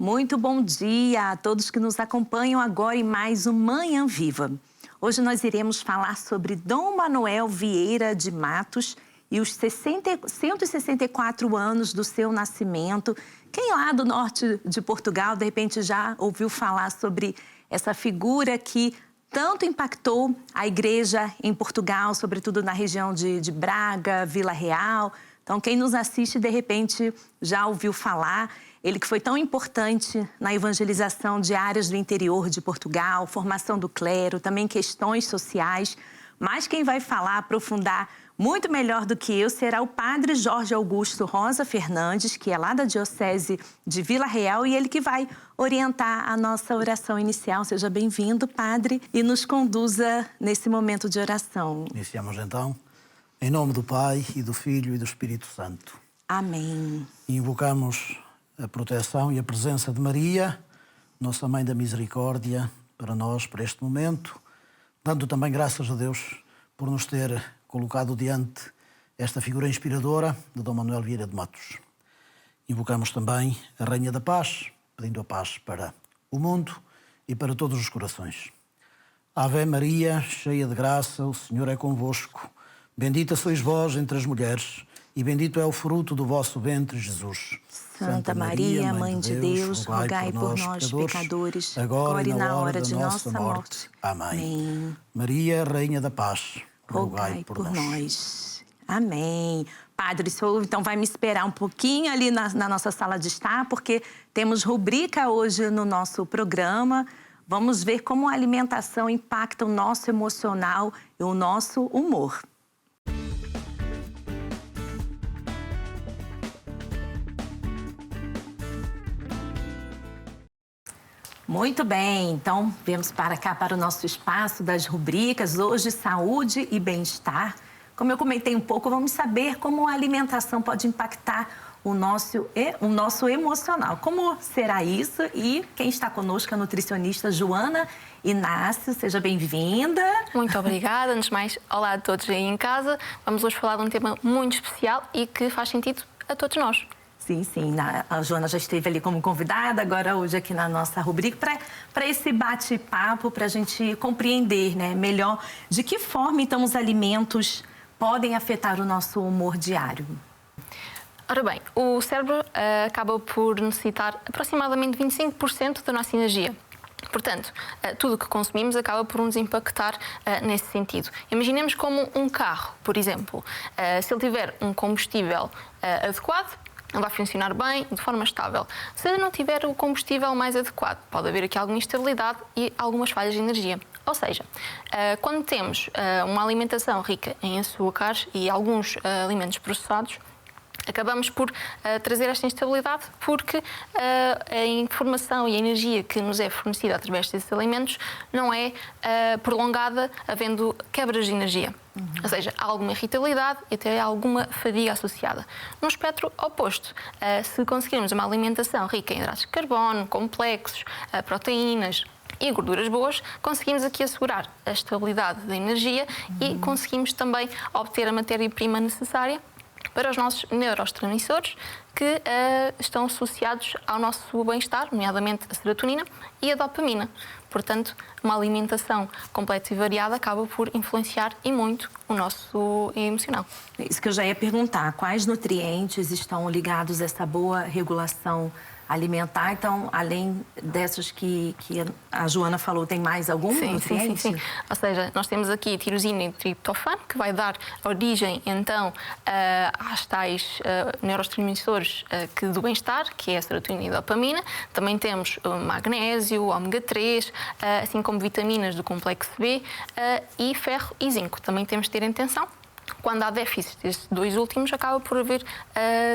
Muito bom dia a todos que nos acompanham agora em mais um Manhã Viva. Hoje nós iremos falar sobre Dom Manoel Vieira de Matos e os 164 anos do seu nascimento. Quem lá do norte de Portugal, de repente, já ouviu falar sobre essa figura que tanto impactou a igreja em Portugal, sobretudo na região de Braga, Vila Real. Então, quem nos assiste, de repente, já ouviu falar. Ele que foi tão importante na evangelização de áreas do interior de Portugal, formação do clero, também questões sociais. Mas quem vai falar, aprofundar muito melhor do que eu, será o padre Jorge Augusto Rosa Fernandes, que é lá da Diocese de Vila Real, e ele que vai orientar a nossa oração inicial. Seja bem-vindo, padre, e nos conduza nesse momento de oração. Iniciamos então, em nome do Pai, e do Filho, e do Espírito Santo. Amém. E invocamos a proteção e a presença de Maria, Nossa Mãe da Misericórdia, para nós, para este momento, dando também graças a Deus por nos ter colocado diante esta figura inspiradora de Dom Manoel Vieira de Matos. Invocamos também a Rainha da Paz, pedindo a paz para o mundo e para todos os corações. Ave Maria, cheia de graça, o Senhor é convosco. Bendita sois vós entre as mulheres, e bendito é o fruto do vosso ventre, Jesus. Santa Maria, Mãe de Deus, rogai por nós, pecadores, agora e na hora de nossa morte. Amém. Maria, Rainha da Paz, rogai por nós. Amém. Padre, o senhor então vai me esperar um pouquinho ali na nossa sala de estar, porque temos rubrica hoje no nosso programa. Vamos ver como a alimentação impacta o nosso emocional e o nosso humor. Muito bem, então vamos para cá, para o nosso espaço das rubricas. Hoje, saúde e bem-estar. Como eu comentei um pouco, vamos saber como a alimentação pode impactar o nosso emocional. Como será isso? E quem está conosco é a nutricionista Joana Inácio. Seja bem-vinda. Muito obrigada. Antes de mais, olá a todos aí em casa. Vamos hoje falar de um tema muito especial e que faz sentido a todos nós. Sim, sim. A Joana já esteve ali como convidada, agora hoje aqui na nossa rubrica, para esse bate-papo, para a gente compreender, né, melhor de que forma, então, os alimentos podem afetar o nosso humor diário. Ora bem, o cérebro acaba por necessitar aproximadamente 25% da nossa energia. Portanto, tudo o que consumimos acaba por nos impactar nesse sentido. Imaginemos como um carro, por exemplo. Se ele tiver um combustível adequado, ele vai funcionar bem, de forma estável. Se não tiver o combustível mais adequado, pode haver aqui alguma instabilidade e algumas falhas de energia. Ou seja, quando temos uma alimentação rica em açúcares e alguns alimentos processados, acabamos por trazer esta instabilidade porque a informação e a energia que nos é fornecida através desses alimentos não é prolongada, havendo quebras de energia. Ou seja, há alguma irritabilidade e até alguma fadiga associada. No espectro oposto, se conseguirmos uma alimentação rica em hidratos de carbono, complexos, proteínas e gorduras boas, conseguimos aqui assegurar a estabilidade da energia e conseguimos também obter a matéria-prima necessária para os nossos neurotransmissores que estão associados ao nosso bem-estar, nomeadamente a serotonina e a dopamina. Portanto, uma alimentação completa e variada acaba por influenciar e muito o nosso emocional. Isso que eu já ia perguntar, quais nutrientes estão ligados a essa boa regulação alimentar? Então, além dessas que a Joana falou, tem mais algum nutriente? Sim. Ou seja, nós temos aqui tirosina e triptofano, que vai dar origem, então, às tais neurotransmissores do bem-estar, que é a serotonina e a dopamina. Também temos magnésio, ômega 3, assim como vitaminas do complexo B e ferro e zinco. Também temos de ter em atenção. Quando há déficit destes dois últimos, acaba por haver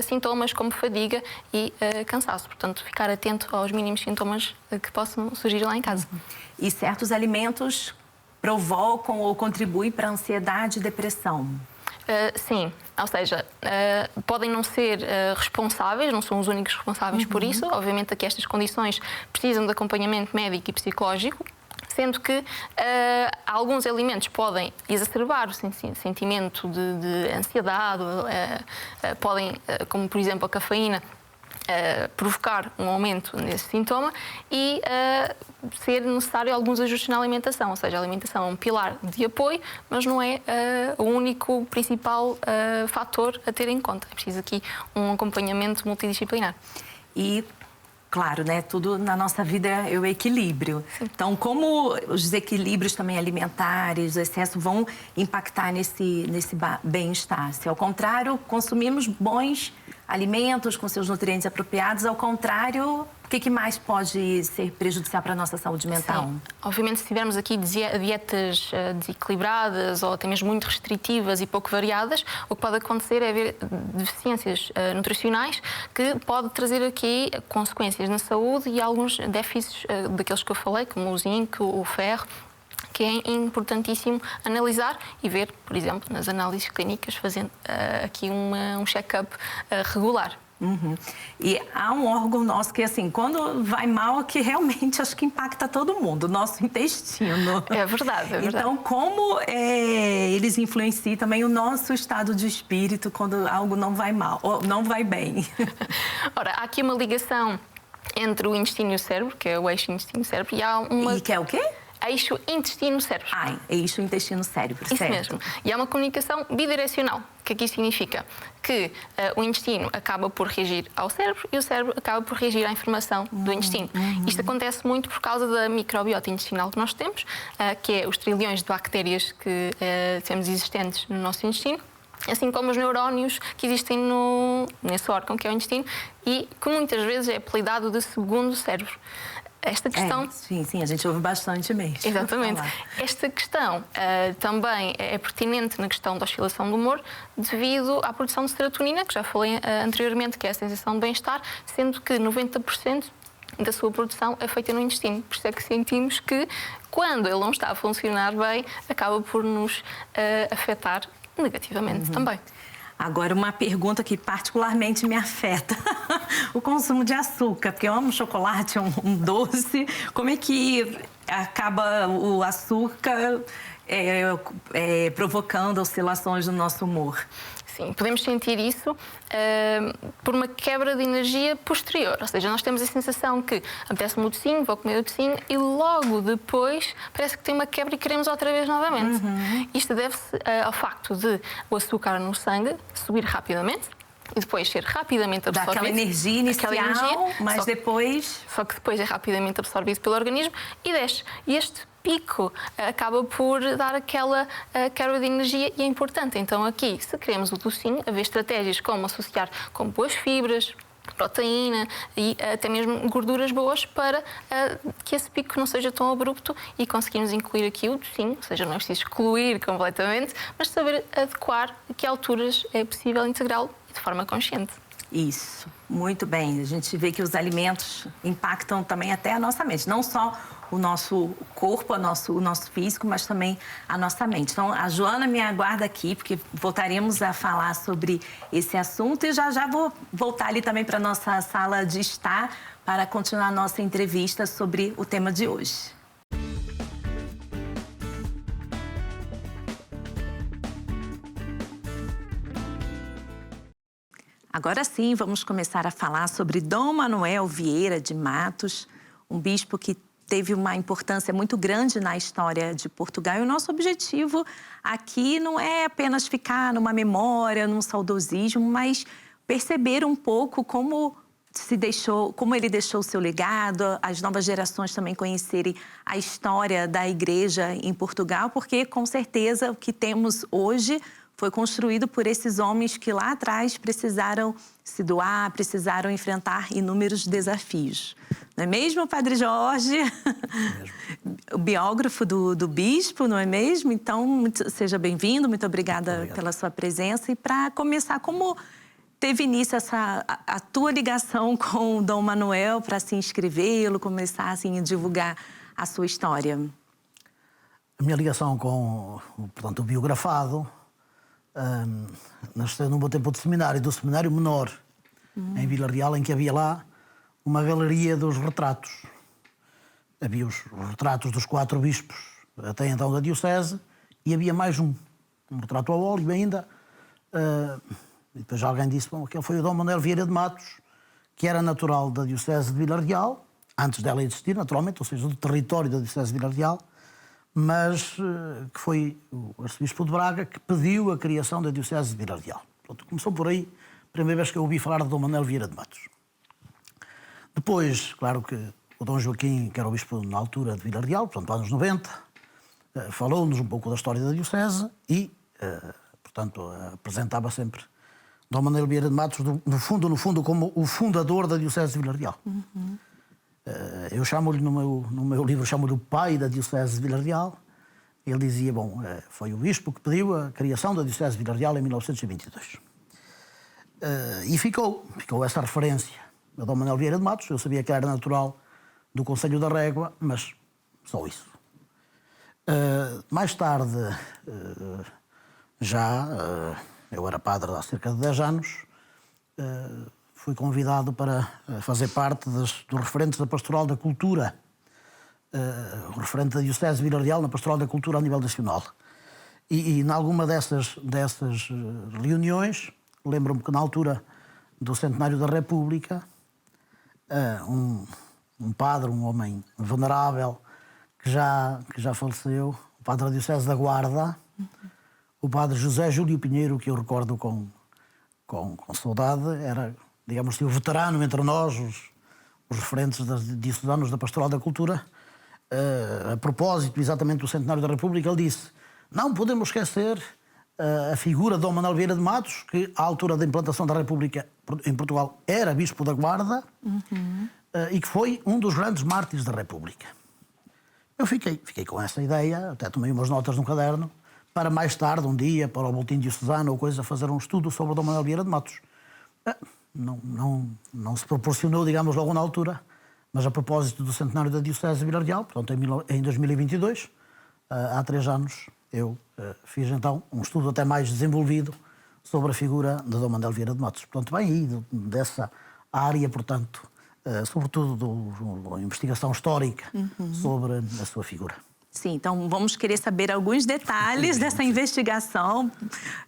sintomas como fadiga e cansaço. Portanto, ficar atento aos mínimos sintomas que possam surgir lá em casa. E certos alimentos provocam ou contribuem para a ansiedade e depressão? Sim, ou seja, podem não ser responsáveis, não são os únicos responsáveis por isso. Obviamente aqui estas condições precisam de acompanhamento médico e psicológico, sendo que alguns alimentos podem exacerbar o sentimento de ansiedade, podem, como por exemplo a cafeína, provocar um aumento nesse sintoma e ser necessário alguns ajustes na alimentação. Ou seja, a alimentação é um pilar de apoio, mas não é o único principal fator a ter em conta. É preciso aqui um acompanhamento multidisciplinar. E, claro, né, tudo na nossa vida é o equilíbrio. Sim. Então, como os desequilíbrios também alimentares, o excesso vão impactar nesse bem-estar? Se, ao contrário, consumimos bons alimentos com seus nutrientes apropriados, ao contrário, o que mais pode ser prejudicial para a nossa saúde mental? Sim. Obviamente, se tivermos aqui dietas desequilibradas ou até mesmo muito restritivas e pouco variadas, o que pode acontecer é haver deficiências nutricionais que pode trazer aqui consequências na saúde e alguns déficits daqueles que eu falei, como o zinco, o ferro, que é importantíssimo analisar e ver, por exemplo, nas análises clínicas, fazendo aqui um check-up regular. Uhum. E há um órgão nosso que, assim, quando vai mal, que realmente acho que impacta todo mundo, o nosso intestino. É verdade, é verdade. Então, como eles influenciam também o nosso estado de espírito quando algo não vai mal, ou não vai bem? Ora, há aqui uma ligação entre o intestino e o cérebro, que é o eixo intestino-cérebro, e há uma... E que é o quê? Eixo intestino-cérebro. Eixo intestino-cérebro, Isso certo. mesmo. E há uma comunicação bidirecional. O que aqui significa? Que o intestino acaba por reagir ao cérebro e o cérebro acaba por reagir à informação do intestino. Isto acontece muito por causa da microbiota intestinal que nós temos, que é os trilhões de bactérias que temos existentes no nosso intestino, assim como os neurónios que existem nesse órgão, que é o intestino, e que muitas vezes é apelidado de segundo cérebro. Esta questão... Sim, a gente ouve bastante mesmo. Exatamente. Esta questão também é pertinente na questão da oscilação do humor devido à produção de serotonina, que já falei anteriormente, que é a sensação de bem-estar, sendo que 90% da sua produção é feita no intestino. Por isso é que sentimos que, quando ele não está a funcionar bem, acaba por nos afetar negativamente também. Agora, uma pergunta que particularmente me afeta. O consumo de açúcar, porque eu amo chocolate, um doce. Como é que acaba o açúcar provocando oscilações no nosso humor? Sim, podemos sentir isso por uma quebra de energia posterior. Ou seja, nós temos a sensação que apetece-me o docinho, vou comer o docinho e logo depois parece que tem uma quebra e queremos outra vez novamente. Isto deve-se ao facto de o açúcar no sangue subir rapidamente e depois ser rapidamente absorvido. Dá aquela energia inicial, mas depois... Só que depois é rapidamente absorvido pelo organismo e desce. E este pico acaba por dar aquela quebra de energia e é importante. Então aqui, se queremos o docinho, haver estratégias como associar com boas fibras, proteína e até mesmo gorduras boas para que esse pico não seja tão abrupto e conseguirmos incluir aqui o docinho, ou seja, não é preciso excluir completamente, mas saber adequar a que alturas é possível integrá-lo de forma consciente. Isso, muito bem. A gente vê que os alimentos impactam também até a nossa mente, não só o nosso corpo, o nosso físico, mas também a nossa mente. Então, a Joana me aguarda aqui, porque voltaremos a falar sobre esse assunto e já vou voltar ali também para a nossa sala de estar para continuar a nossa entrevista sobre o tema de hoje. Agora sim, vamos começar a falar sobre Dom Manoel Vieira de Matos, um bispo que teve uma importância muito grande na história de Portugal. E o nosso objetivo aqui não é apenas ficar numa memória, num saudosismo, mas perceber um pouco como ele deixou o seu legado, as novas gerações também conhecerem a história da igreja em Portugal, porque com certeza o que temos hoje foi construído por esses homens que lá atrás precisaram se doar, precisaram enfrentar inúmeros desafios. Não é mesmo, Padre Jorge? O biógrafo do bispo, não é mesmo? Então, seja bem-vindo, muito obrigada pela sua presença. E para começar, como teve início a tua ligação com o Dom Manoel para se inscrevê-lo, começar assim, a divulgar a sua história? A minha ligação com o biografado nasceu no meu tempo de seminário, do seminário menor, em Vila Real, em que havia lá uma galeria dos retratos. Havia os retratos dos 4 bispos, até então da diocese, e havia mais um retrato ao óleo ainda. E depois alguém disse, bom, aquele foi o Dom Manoel Vieira de Matos, que era natural da Diocese de Vila Real, antes dela existir, naturalmente, ou seja, do território da Diocese de Vila Real, mas que foi o arcebispo de Braga que pediu a criação da Diocese de Vila Real. Pronto, começou por aí, a primeira vez que eu ouvi falar de Dom Manuel Vieira de Matos. Depois, claro que o Dom Joaquim, que era o bispo na altura de Vila Real, portanto, anos 90, falou-nos um pouco da história da Diocese e, portanto, apresentava sempre Dom Manuel Vieira de Matos, no fundo, como o fundador da Diocese de Vila Real. Eu chamo-lhe, no meu livro, chamo-lhe o pai da Diocese de Vila Real. Ele dizia, bom, foi o bispo que pediu a criação da Diocese de Vila Real em 1922. E ficou essa referência a Dom Manuel Vieira de Matos. Eu sabia que era natural do Concelho da Régua, mas só isso. Mais tarde, eu era padre há cerca de 10 anos, fui convidado para fazer parte dos referentes da Pastoral da Cultura, o referente da Diocese de Vila Real na Pastoral da Cultura a nível nacional. E em alguma dessas reuniões, lembro-me que na altura do centenário da República, um padre, um homem venerável, que já faleceu, o padre da Diocese da Guarda, o padre José Júlio Pinheiro, que eu recordo com saudade, era, digamos assim, o veterano entre nós, os referentes diocesanos da Pastoral da Cultura. A propósito exatamente do centenário da República, ele disse: não podemos esquecer a figura de Dom Manuel Vieira de Matos, que à altura da implantação da República em Portugal era bispo da Guarda, e que foi um dos grandes mártires da República. Eu fiquei com essa ideia, até tomei umas notas num caderno, para mais tarde, um dia, para o Boletim Diocesano ou coisa, fazer um estudo sobre o Dom Manuel Vieira de Matos. Não se proporcionou, digamos, logo na altura, mas a propósito do centenário da Diocese de Vila Real, portanto, em 2022, há 3 anos, eu fiz então um estudo até mais desenvolvido sobre a figura de Dom Manuel Vieira de Matos. Portanto, bem aí dessa área, portanto, sobretudo da investigação histórica sobre a sua figura. Sim, então vamos querer saber alguns detalhes dessa investigação.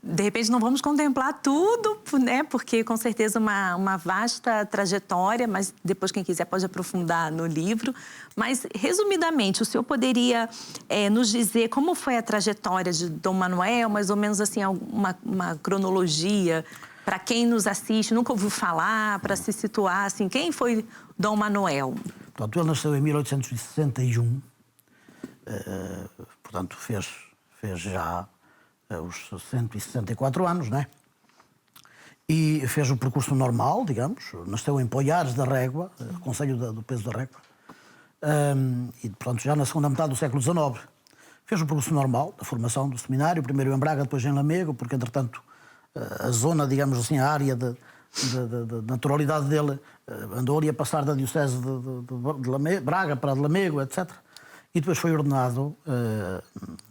De repente não vamos contemplar tudo, né? Porque com certeza uma vasta trajetória, mas depois quem quiser pode aprofundar no livro. Mas, resumidamente, o senhor poderia nos dizer como foi a trajetória de Dom Manuel, mais ou menos assim, uma cronologia, para quem nos assiste, nunca ouviu falar, para se situar, assim, quem foi Dom Manuel? Portanto, ele nasceu em 1861. Portanto, fez já os 164 anos, né? E fez o percurso normal, digamos. Nasceu em Poiares da Régua, Concelho do Peso da Régua. E, portanto, já na segunda metade do século XIX. Fez o percurso normal da formação do seminário, primeiro em Braga, depois em Lamego, porque, entretanto, a zona, digamos assim, a área de naturalidade dele andou ali a passar da Diocese de Lamego, Braga para Lamego, etc. E depois foi ordenado,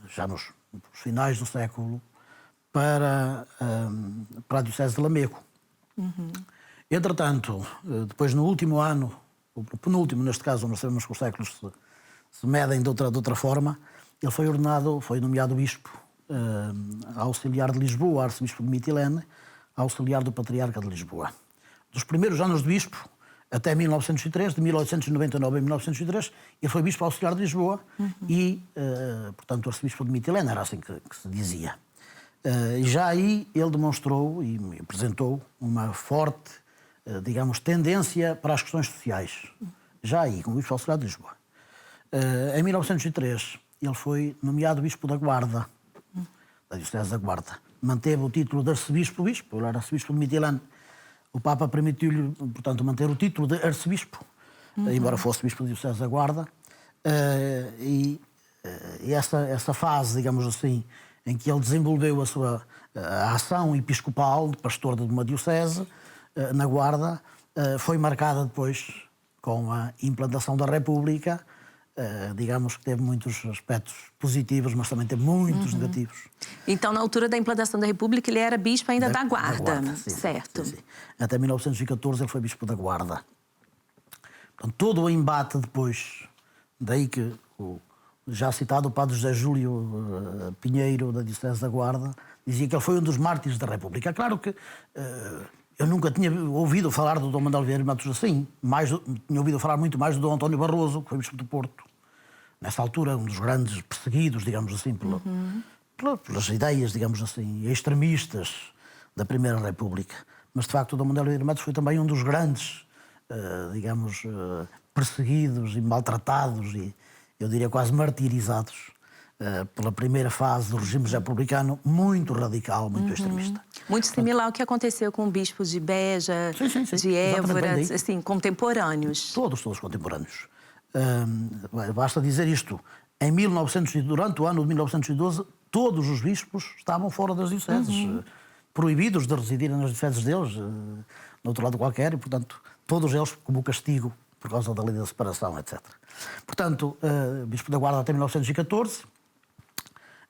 já nos finais do século, para a Diocese de Lamego. Entretanto, depois no último ano, o penúltimo, neste caso, nós sabemos que os séculos se medem de outra forma, ele foi ordenado, foi nomeado bispo, auxiliar de Lisboa, arcebispo de Mitilene, auxiliar do Patriarca de Lisboa. Dos primeiros anos de bispo, até 1903, de 1899 a 1903, ele foi bispo auxiliar de Lisboa e, portanto, arcebispo de Mitilene, era assim que se dizia. E já aí ele demonstrou e apresentou uma forte, digamos, tendência para as questões sociais. Já aí, como bispo auxiliar de Lisboa. Em 1903, ele foi nomeado bispo da Guarda, da Diocese da Guarda. Manteve o título de arcebispo-bispo, ele era arcebispo de Mitilene. O Papa permitiu-lhe, portanto, manter o título de arcebispo, embora fosse bispo da Diocese da Guarda. E essa fase, digamos assim, em que ele desenvolveu a sua ação episcopal de pastor de uma diocese na Guarda, foi marcada depois com a implantação da República. Digamos que teve muitos aspectos positivos, mas também teve muitos negativos. Então, na altura da implantação da República, ele era bispo ainda da Guarda, sim, certo? Sim. Até 1914 ele foi bispo da Guarda. Portanto, todo o embate depois, daí que o já citado o padre José Júlio Pinheiro, da Diocese da Guarda, dizia que ele foi um dos mártires da República. É claro que eu nunca tinha ouvido falar do Dom Manuel Vieira de Matos assim. Tinha ouvido falar muito mais do Dom António Barroso, que foi bispo do Porto. Nessa altura, um dos grandes perseguidos, digamos assim, pelas ideias, digamos assim, extremistas da Primeira República. Mas, de facto, o Dom Manuel Vieira de Matos foi também um dos grandes, perseguidos e maltratados e, eu diria, quase martirizados pela primeira fase do regime republicano, muito radical, muito extremista. Muito similar ao que aconteceu com o bispo de Beja, sim, de Évora, exatamente, assim, contemporâneos. Todos contemporâneos. Basta dizer isto. Durante o ano de 1912, todos os bispos estavam fora das dioceses, proibidos de residirem nas dioceses deles, no outro lado qualquer, e, portanto, todos eles como castigo por causa da lei da separação, etc. Portanto, bispo da Guarda até 1914.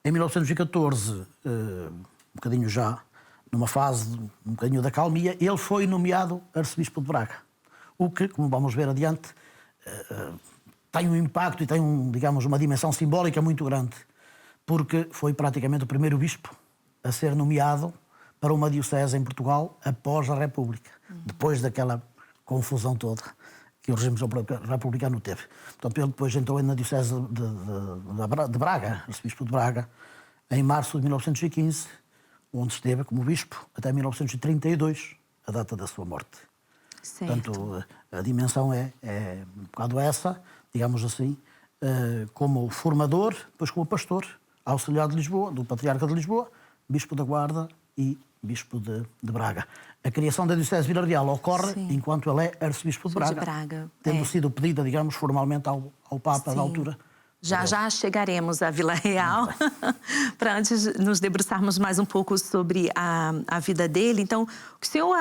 Em 1914, um bocadinho já, numa fase um bocadinho da calmia, ele foi nomeado arcebispo de Braga. O que, como vamos ver adiante, tem um impacto e tem, digamos, uma dimensão simbólica muito grande, porque foi praticamente o primeiro bispo a ser nomeado para uma diocese em Portugal após a República, depois daquela confusão toda que o regime republicano teve. Portanto, ele depois entrou na diocese de Braga, arcebispo de Braga, em março de 1915, onde esteve como bispo até 1932, a data da sua morte. Certo. Portanto, a dimensão é um bocado essa, digamos assim, como formador, depois como pastor, auxiliar de Lisboa, do Patriarca de Lisboa, bispo da Guarda e bispo de Braga. A criação da Diocese de Vila Real ocorre enquanto ele é arcebispo de Braga, tendo sido pedida, digamos, formalmente ao Papa da altura. Já chegaremos à Vila Real, para antes nos debruçarmos mais um pouco sobre a vida dele. Então, o que o senhor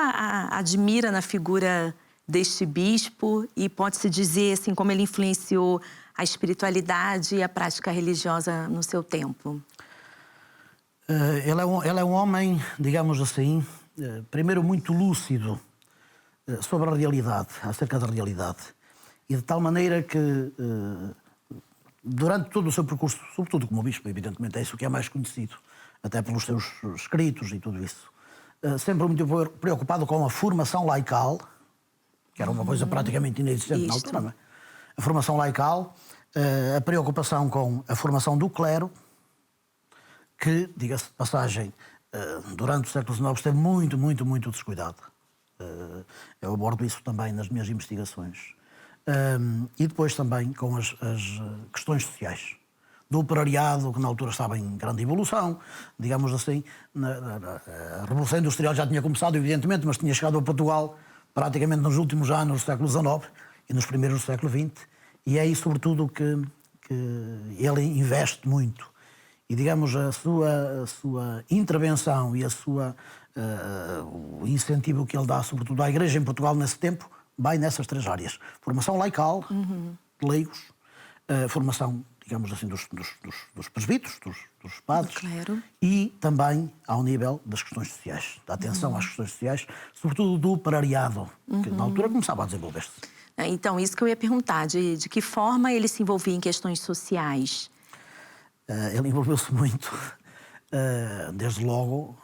admira na figura deste bispo e pode-se dizer assim, como ele influenciou a espiritualidade e a prática religiosa no seu tempo? Ele é um homem, digamos assim, primeiro muito lúcido sobre a realidade, acerca da realidade. E de tal maneira que, durante todo o seu percurso, sobretudo como bispo, evidentemente é isso que é mais conhecido, até pelos seus escritos e tudo isso, sempre muito preocupado com a formação laical, que era uma coisa praticamente inexistente na altura, não é? A formação laical, a preocupação com a formação do clero, que, diga-se de passagem, durante o século XIX esteve muito descuidado. Eu abordo isso também nas minhas investigações. E depois também com as questões sociais. Do operariado, que na altura estava em grande evolução, digamos assim. A Revolução Industrial já tinha começado, evidentemente, mas tinha chegado a Portugal praticamente nos últimos anos do século XIX e nos primeiros do século XX. E é aí, sobretudo, que ele investe muito. E, digamos, a sua intervenção e o incentivo que ele dá, sobretudo à Igreja em Portugal nesse tempo, vai nessas três áreas. Formação laical, de leigos, formação, digamos assim, dos presbíteros, dos padres, Claro. E também ao nível das questões sociais, da atenção às questões sociais, sobretudo do operariado, que na altura começava a desenvolver-se. Então, isso que eu ia perguntar, de que forma ele se envolvia em questões sociais? Ele envolveu-se muito, desde logo,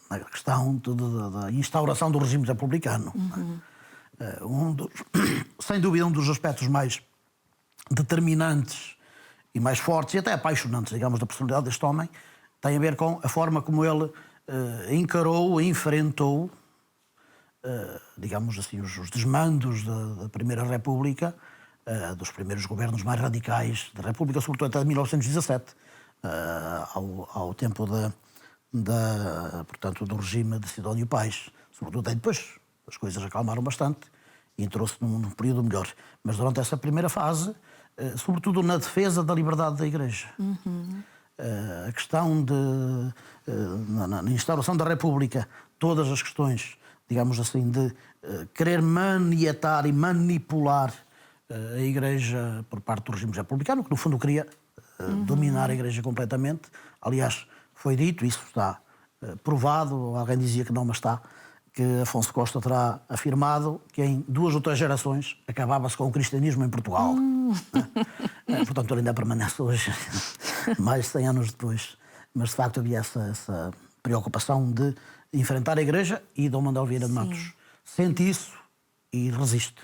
na questão da instauração do regime republicano. Sem dúvida, um dos aspectos mais determinantes e mais fortes e até apaixonantes, digamos, da personalidade deste homem, tem a ver com a forma como ele encarou, enfrentou, digamos assim, os desmandos da Primeira República, dos primeiros governos mais radicais da República, sobretudo até 1917, ao tempo portanto, do regime de Sidónio Pais. Sobretudo aí depois as coisas acalmaram bastante e entrou-se num período melhor. Mas durante essa primeira fase, sobretudo na defesa da liberdade da Igreja, a questão na instauração da República, todas as questões, digamos assim, de querer maniatar e manipular a Igreja por parte do regime republicano, que no fundo queria dominar a Igreja completamente. Aliás, foi dito, isso está provado, alguém dizia que não, mas está, que Afonso Costa terá afirmado que em 2 ou 3 gerações acabava-se com o cristianismo em Portugal. Portanto, ele ainda permanece hoje, mais de 100 anos depois. Mas, de facto, havia essa preocupação de enfrentar a Igreja, e Dom Manuel Vieira de Matos sente isso e resiste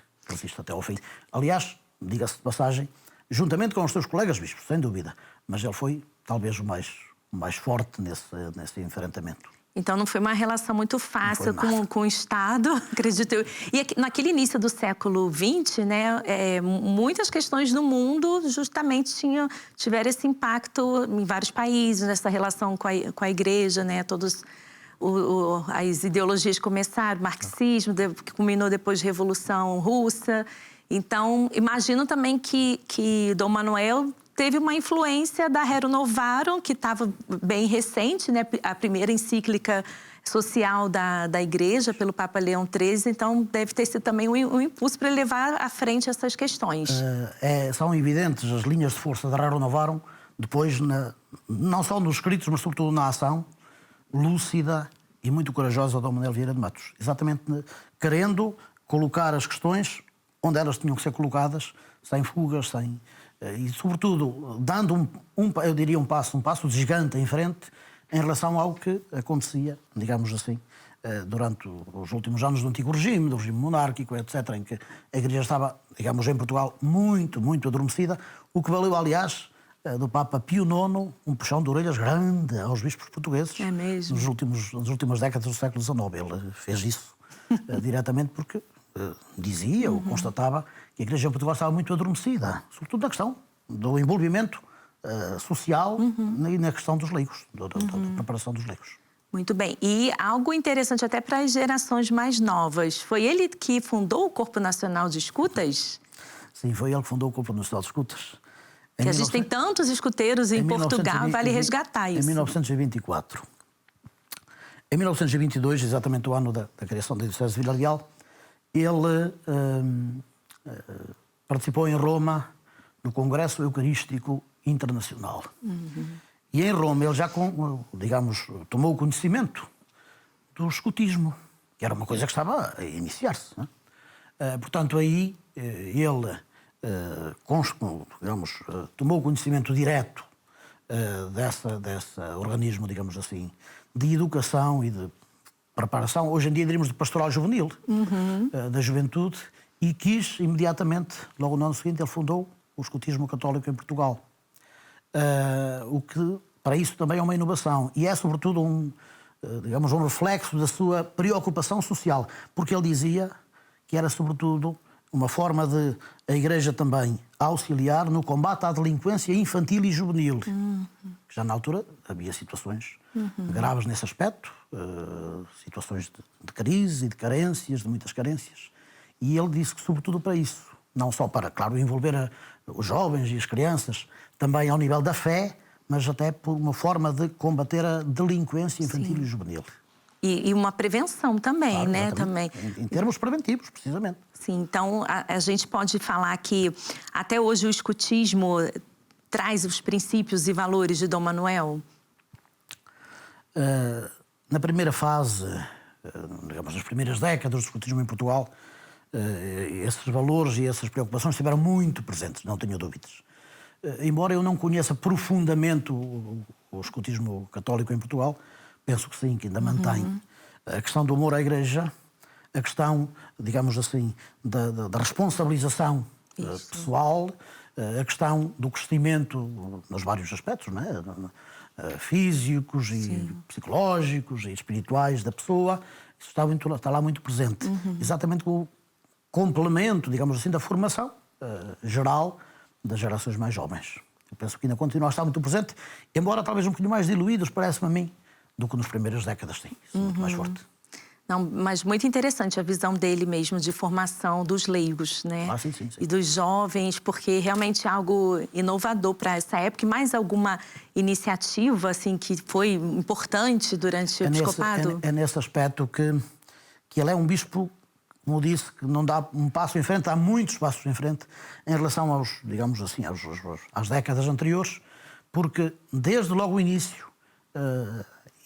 até ao fim. Aliás, diga-se de passagem, juntamente com os seus colegas bispos, sem dúvida, mas ele foi talvez o mais forte nesse enfrentamento. Então não foi uma relação muito fácil com o Estado, acredito eu. E naquele início do século XX, né, muitas questões do mundo justamente tiveram esse impacto em vários países, nessa relação com a Igreja, né, as ideologias começaram, o marxismo, que culminou depois da Revolução Russa. Então, imagino também que Dom Manuel teve uma influência da Rerum Novarum, que estava bem recente, né? A primeira encíclica social da Igreja, pelo Papa Leão XIII. Então, deve ter sido também um impulso para levar à frente essas questões. São evidentes as linhas de força da Rerum Novarum, depois, não só nos escritos, mas sobretudo na ação lúcida e muito corajosa de Dom Manuel Vieira de Matos. Exatamente querendo colocar as questões onde elas tinham que ser colocadas, sem fugas, e, sobretudo, dando eu diria um passo de gigante em frente em relação ao que acontecia, digamos assim, durante os últimos anos do antigo regime, do regime monárquico, etc., em que a Igreja estava, digamos, em Portugal, muito, muito adormecida, o que valeu, aliás, do Papa Pio IX, um puxão de orelhas grande aos bispos portugueses. É mesmo? Nas últimas décadas do século XIX. Ele fez isso diretamente porque dizia ou constatava que a Igreja em Portugal estava muito adormecida, sobretudo na questão do envolvimento social e na questão dos leigos, da preparação dos leigos. Muito bem. E algo interessante até para as gerações mais novas. Foi ele que fundou o Corpo Nacional de Escutas? Sim, foi ele que fundou o Corpo Nacional de Escutas. Que a gente tem tantos escuteiros em Portugal, vale resgatar isso. Em 1924. Em 1922, exatamente o ano da criação da Diocese de Vila Real, ele participou em Roma no Congresso Eucarístico Internacional. E em Roma ele já, digamos, tomou conhecimento do escutismo, que era uma coisa que estava a iniciar-se. Portanto, aí ele, digamos, tomou conhecimento direto desse organismo, digamos assim, de educação e de preparação, hoje em dia diríamos de pastoral juvenil, da juventude, e quis imediatamente, logo no ano seguinte, ele fundou o escutismo católico em Portugal. O que, para isso, também é uma inovação. E é, sobretudo, digamos, um reflexo da sua preocupação social, porque ele dizia que era, sobretudo, uma forma de a Igreja também auxiliar no combate à delinquência infantil e juvenil. Já na altura havia situações graves nesse aspecto, situações de crise e de carências, de muitas carências. E ele disse que, sobretudo, para isso, não só para, claro, envolver os jovens e as crianças, também ao nível da fé, mas até por uma forma de combater a delinquência infantil e juvenil. E uma prevenção também, claro, né? Também. Em termos preventivos, precisamente. Sim, então a gente pode falar que até hoje o escutismo traz os princípios e valores de Dom Manuel? Na primeira fase, digamos, nas primeiras décadas do escutismo em Portugal, esses valores e essas preocupações estiveram muito presentes, não tenho dúvidas. Embora eu não conheça profundamente o escutismo católico em Portugal, penso que sim, que ainda mantém a questão do amor à Igreja, a questão, digamos assim, da responsabilização pessoal, a questão do crescimento nos vários aspectos, não é? Físicos e psicológicos e espirituais da pessoa. Isso está lá muito presente. Exatamente com o complemento, digamos assim, da formação geral das gerações mais jovens. Eu penso que ainda continua a estar muito presente, embora talvez um bocadinho mais diluídos, parece-me a mim, do que nas primeiras décadas, sim. Isso é muito mais forte. Não, mas muito interessante a visão dele mesmo de formação dos leigos, né? Sim. E dos jovens, porque realmente é algo inovador para essa época. E mais alguma iniciativa assim que foi importante durante o episcopado? É nesse aspecto que ele é um bispo, como disse, que não dá um passo em frente, há muitos passos em frente em relação aos, digamos assim, às décadas anteriores, porque desde logo o início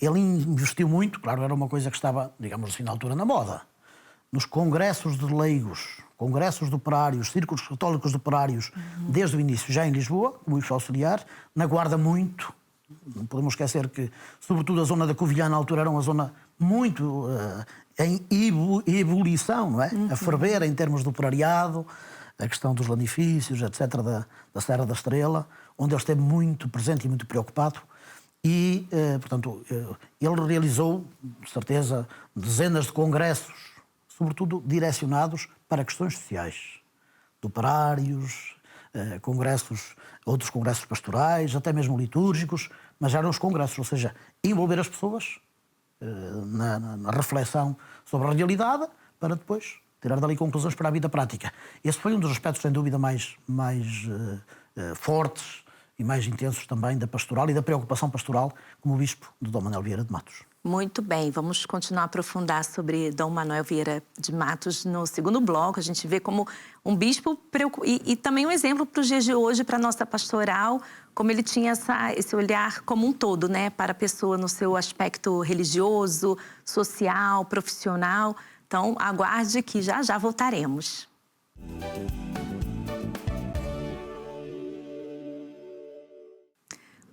ele investiu muito, claro, era uma coisa que estava, digamos assim, na altura na moda, nos congressos de leigos, congressos de operários, círculos católicos de operários, desde o início, já em Lisboa, como bispo auxiliar, na Guarda muito, Não podemos esquecer que, sobretudo, a zona da Covilhã, na altura, era uma zona muito em ebulição, não é? A ferver em termos do operariado, a questão dos lanifícios, etc., da Serra da Estrela, onde ele esteve muito presente e muito preocupado. E, portanto, ele realizou, de certeza, dezenas de congressos, sobretudo direcionados para questões sociais, de operários, outros congressos pastorais, até mesmo litúrgicos, mas eram os congressos, ou seja, envolver as pessoas na reflexão sobre a realidade para depois tirar dali conclusões para a vida prática. Esse foi um dos aspectos, sem dúvida, mais fortes e mais intensos também da pastoral e da preocupação pastoral como bispo de Dom Manuel Vieira de Matos. Muito bem, vamos continuar a aprofundar sobre Dom Manuel Vieira de Matos no segundo bloco. A gente vê como um bispo e também um exemplo para os dias de hoje, para a nossa pastoral, como ele tinha esse olhar como um todo, né, para a pessoa no seu aspecto religioso, social, profissional. Então, aguarde que já já voltaremos.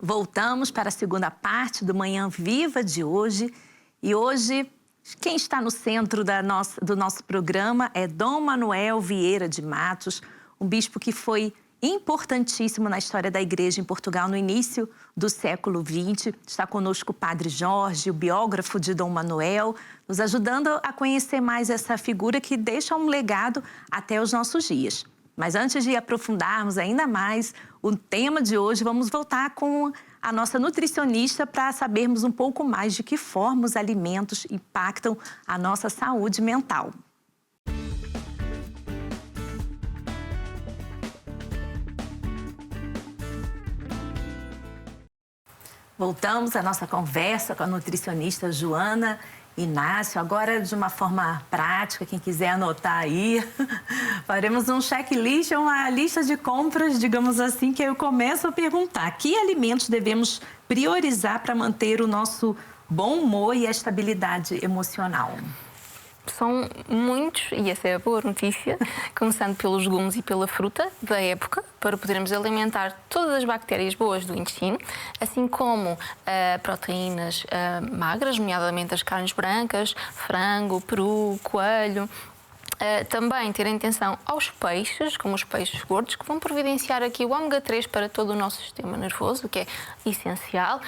Voltamos para a segunda parte do Manhã Viva de hoje. E hoje, quem está no centro do nosso programa é Dom Manuel Vieira de Matos, um bispo que foi importantíssimo na história da Igreja em Portugal no início do século XX. Está conosco o Padre Jorge, o biógrafo de Dom Manuel, nos ajudando a conhecer mais essa figura que deixa um legado até os nossos dias. Mas antes de aprofundarmos ainda mais o tema de hoje, vamos voltar com a nossa nutricionista para sabermos um pouco mais de que forma os alimentos impactam a nossa saúde mental. Voltamos à nossa conversa com a nutricionista Joana Inácio, agora de uma forma prática, quem quiser anotar aí, faremos um checklist, uma lista de compras, digamos assim, que eu começo a perguntar: que alimentos devemos priorizar para manter o nosso bom humor e a estabilidade emocional? São muitos, e essa é a boa notícia, começando pelos legumes e pela fruta da época, para podermos alimentar todas as bactérias boas do intestino, assim como proteínas magras, nomeadamente as carnes brancas, frango, peru, coelho. Também ter atenção aos peixes, como os peixes gordos, que vão providenciar aqui o ômega 3 para todo o nosso sistema nervoso, o que é essencial,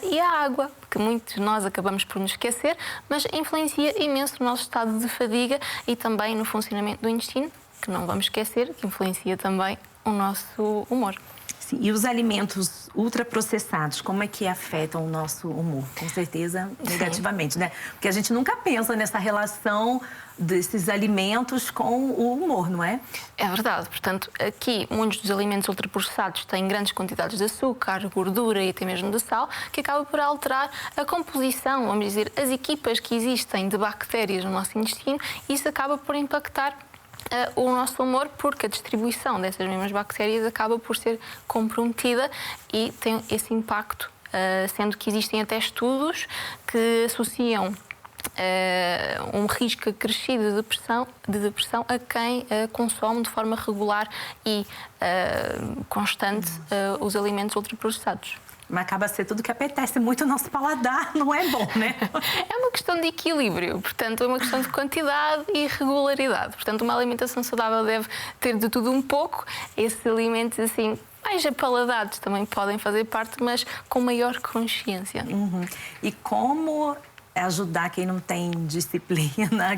e a água, que muitos de nós acabamos por nos esquecer, mas influencia imenso no nosso estado de fadiga e também no funcionamento do intestino, que não vamos esquecer, que influencia também o nosso humor. Sim, e os alimentos ultraprocessados, como é que afetam o nosso humor? Com certeza, negativamente, né? Porque a gente nunca pensa nessa relação desses alimentos com o humor, não é? É verdade. Portanto, aqui, muitos dos alimentos ultraprocessados têm grandes quantidades de açúcar, gordura e até mesmo de sal, que acaba por alterar a composição, vamos dizer, as equipas que existem de bactérias no nosso intestino, e isso acaba por impactar o nosso humor, porque a distribuição dessas mesmas bactérias acaba por ser comprometida e tem esse impacto, sendo que existem até estudos que associam um risco acrescido de depressão a quem consome de forma regular e constante os alimentos ultraprocessados. Mas acaba a ser tudo que apetece muito o nosso paladar, não é bom, né? É uma questão de equilíbrio, portanto, é uma questão de quantidade e regularidade. Portanto, uma alimentação saudável deve ter de tudo um pouco. Esses alimentos, assim, mais apaladados também podem fazer parte, mas com maior consciência. E como ajudar quem não tem disciplina,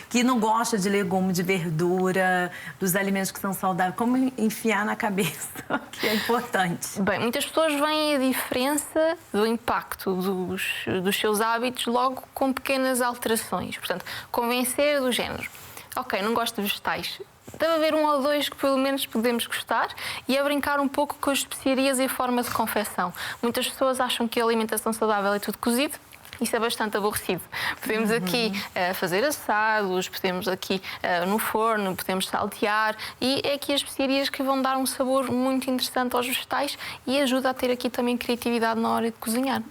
que não gosta de legume, de verdura, dos alimentos que são saudáveis, como enfiar na cabeça, que é importante? Bem, muitas pessoas veem a diferença do impacto dos seus hábitos logo com pequenas alterações. Portanto, convencer do género: ok, não gosto de vegetais, deve haver um ou dois que pelo menos podemos gostar, e é brincar um pouco com as especiarias e a forma de confecção. Muitas pessoas acham que a alimentação saudável é tudo cozido. Isso é bastante aborrecido. Podemos aqui fazer assados, podemos aqui no forno, podemos saltear, e é aqui as especiarias que vão dar um sabor muito interessante aos vegetais e ajuda a ter aqui também criatividade na hora de cozinhar.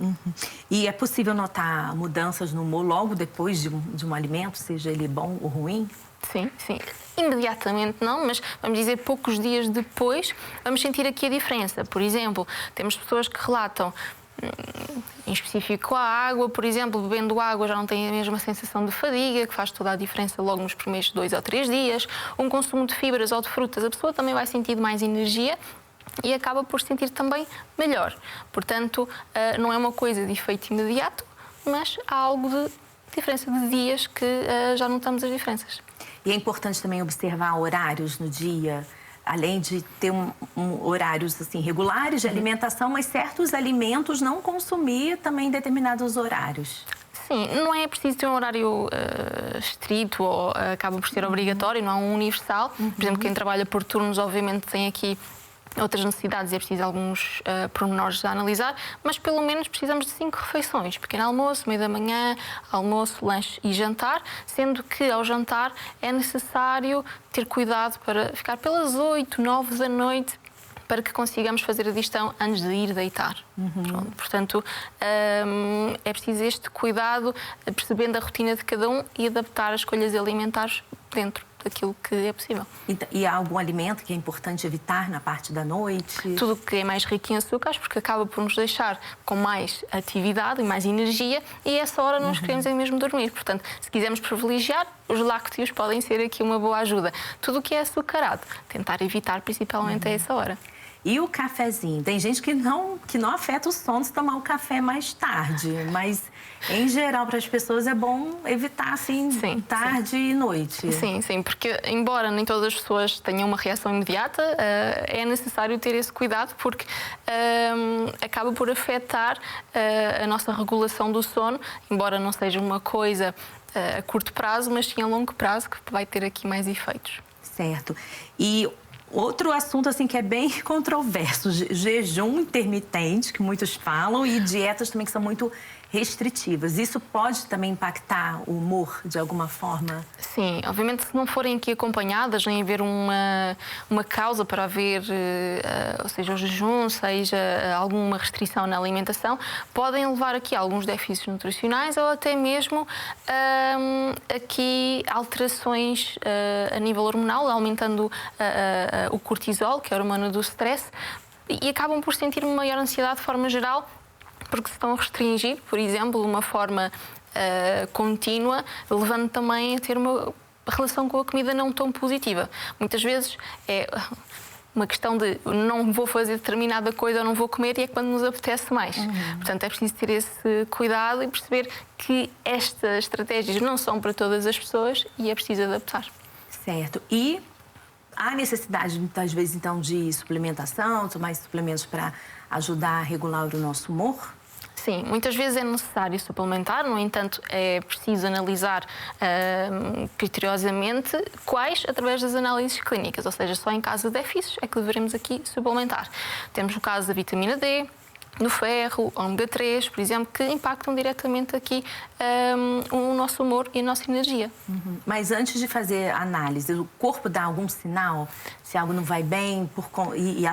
E é possível notar mudanças no humor logo depois de um alimento, seja ele bom ou ruim? Sim, sim. Imediatamente não, mas vamos dizer poucos dias depois vamos sentir aqui a diferença. Por exemplo, temos pessoas que relatam: em específico a água, por exemplo, bebendo água já não tem a mesma sensação de fadiga, que faz toda a diferença logo nos primeiros 2 ou 3 dias. Um consumo de fibras ou de frutas, a pessoa também vai sentir mais energia e acaba por se sentir também melhor. Portanto, não é uma coisa de efeito imediato, mas há algo de diferença de dias que já notamos as diferenças. E é importante também observar horários no dia, além de ter horários assim, regulares de alimentação, mas certos alimentos não consumir também em determinados horários. Sim, não é preciso ter um horário estrito ou acaba por ser obrigatório, não é um universal. Por exemplo, quem trabalha por turnos, obviamente, tem aqui outras necessidades e é preciso alguns pormenores a analisar, mas pelo menos precisamos de 5 refeições. Pequeno almoço, meio da manhã, almoço, lanche e jantar, sendo que ao jantar é necessário ter cuidado para ficar pelas 8, 9 da noite, para que consigamos fazer a digestão antes de ir deitar. Pronto, portanto, é preciso este cuidado, percebendo a rotina de cada um e adaptar as escolhas alimentares dentro daquilo que é possível. E há algum alimento que é importante evitar na parte da noite? Tudo que é mais rico em açúcares, porque acaba por nos deixar com mais atividade e mais energia, e a essa hora nós queremos é mesmo dormir. Portanto, se quisermos privilegiar, os lácteos podem ser aqui uma boa ajuda. Tudo o que é açucarado, tentar evitar principalmente a essa hora. E o cafezinho? Tem gente que não afeta o sono se tomar o café mais tarde, mas em geral para as pessoas é bom evitar assim tarde e noite. Sim, porque embora nem todas as pessoas tenham uma reação imediata, é necessário ter esse cuidado porque acaba por afetar a nossa regulação do sono, embora não seja uma coisa a curto prazo, mas sim a longo prazo que vai ter aqui mais efeitos. Certo. E outro assunto assim que é bem controverso, jejum intermitente, que muitos falam, e dietas também que são muito restritivas. Isso pode também impactar o humor de alguma forma? Sim, obviamente se não forem aqui acompanhadas, nem haver uma causa para haver, ou seja, o jejum, seja alguma restrição na alimentação, podem levar aqui a alguns déficits nutricionais ou até mesmo aqui alterações a nível hormonal, aumentando o cortisol, que é a hormona do stress, e acabam por sentir uma maior ansiedade de forma geral, porque se estão a restringir, por exemplo, de uma forma contínua, levando também a ter uma relação com a comida não tão positiva. Muitas vezes é uma questão de não vou fazer determinada coisa ou não vou comer e é quando nos apetece mais. Portanto, é preciso ter esse cuidado e perceber que estas estratégias não são para todas as pessoas e é preciso adaptar. Certo. E há necessidade, muitas vezes, então, de suplementação, tomar suplementos para ajudar a regular o nosso humor? Sim, muitas vezes é necessário suplementar, no entanto, é preciso analisar criteriosamente quais, através das análises clínicas, ou seja, só em caso de déficits é que deveremos aqui suplementar. Temos o caso da vitamina D, do ferro, ômega 3, por exemplo, que impactam diretamente aqui o nosso humor e a nossa energia. Mas antes de fazer a análise, o corpo dá algum sinal se algo não vai bem e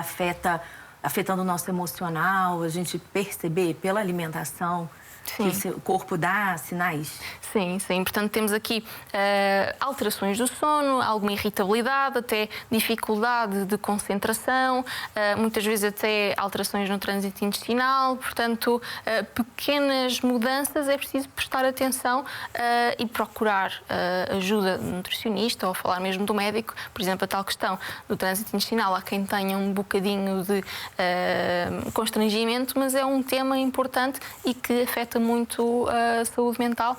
afetando o nosso emocional, a gente perceber pela alimentação que o corpo dá sinais? Sim. Portanto, temos aqui alterações do sono, alguma irritabilidade, até dificuldade de concentração, muitas vezes até alterações no trânsito intestinal. Portanto, pequenas mudanças é preciso prestar atenção e procurar ajuda do nutricionista ou falar mesmo do médico. Por exemplo, a tal questão do trânsito intestinal, há quem tenha um bocadinho de constrangimento, mas é um tema importante e que afeta muito a saúde mental.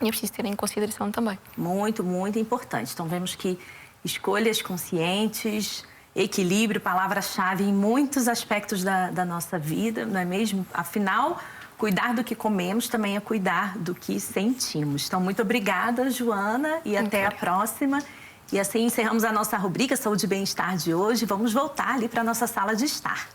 E é preciso ter em consideração também. Muito, muito importante. Então, vemos que escolhas conscientes, equilíbrio, palavra-chave em muitos aspectos da nossa vida, não é mesmo? Afinal, cuidar do que comemos também é cuidar do que sentimos. Então, muito obrigada, Joana, e até a próxima. E assim encerramos a nossa rubrica Saúde e Bem-Estar de hoje. Vamos voltar ali para a nossa sala de estar.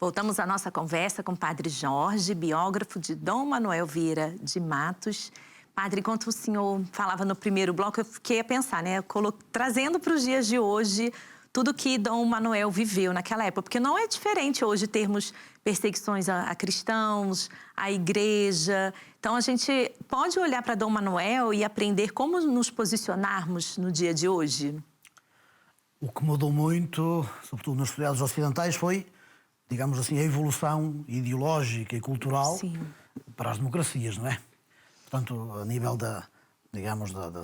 Voltamos à nossa conversa com o Padre Jorge, biógrafo de Dom Manoel Vieira de Matos. Padre, enquanto o senhor falava no primeiro bloco, eu fiquei a pensar, né? Trazendo para os dias de hoje tudo que Dom Manoel viveu naquela época. Porque não é diferente hoje termos perseguições a cristãos, à igreja. Então, a gente pode olhar para Dom Manoel e aprender como nos posicionarmos no dia de hoje? O que mudou muito, sobretudo nas sociedades ocidentais, foi, digamos assim, a evolução ideológica e cultural Sim. para as democracias, não é? Portanto, a nível das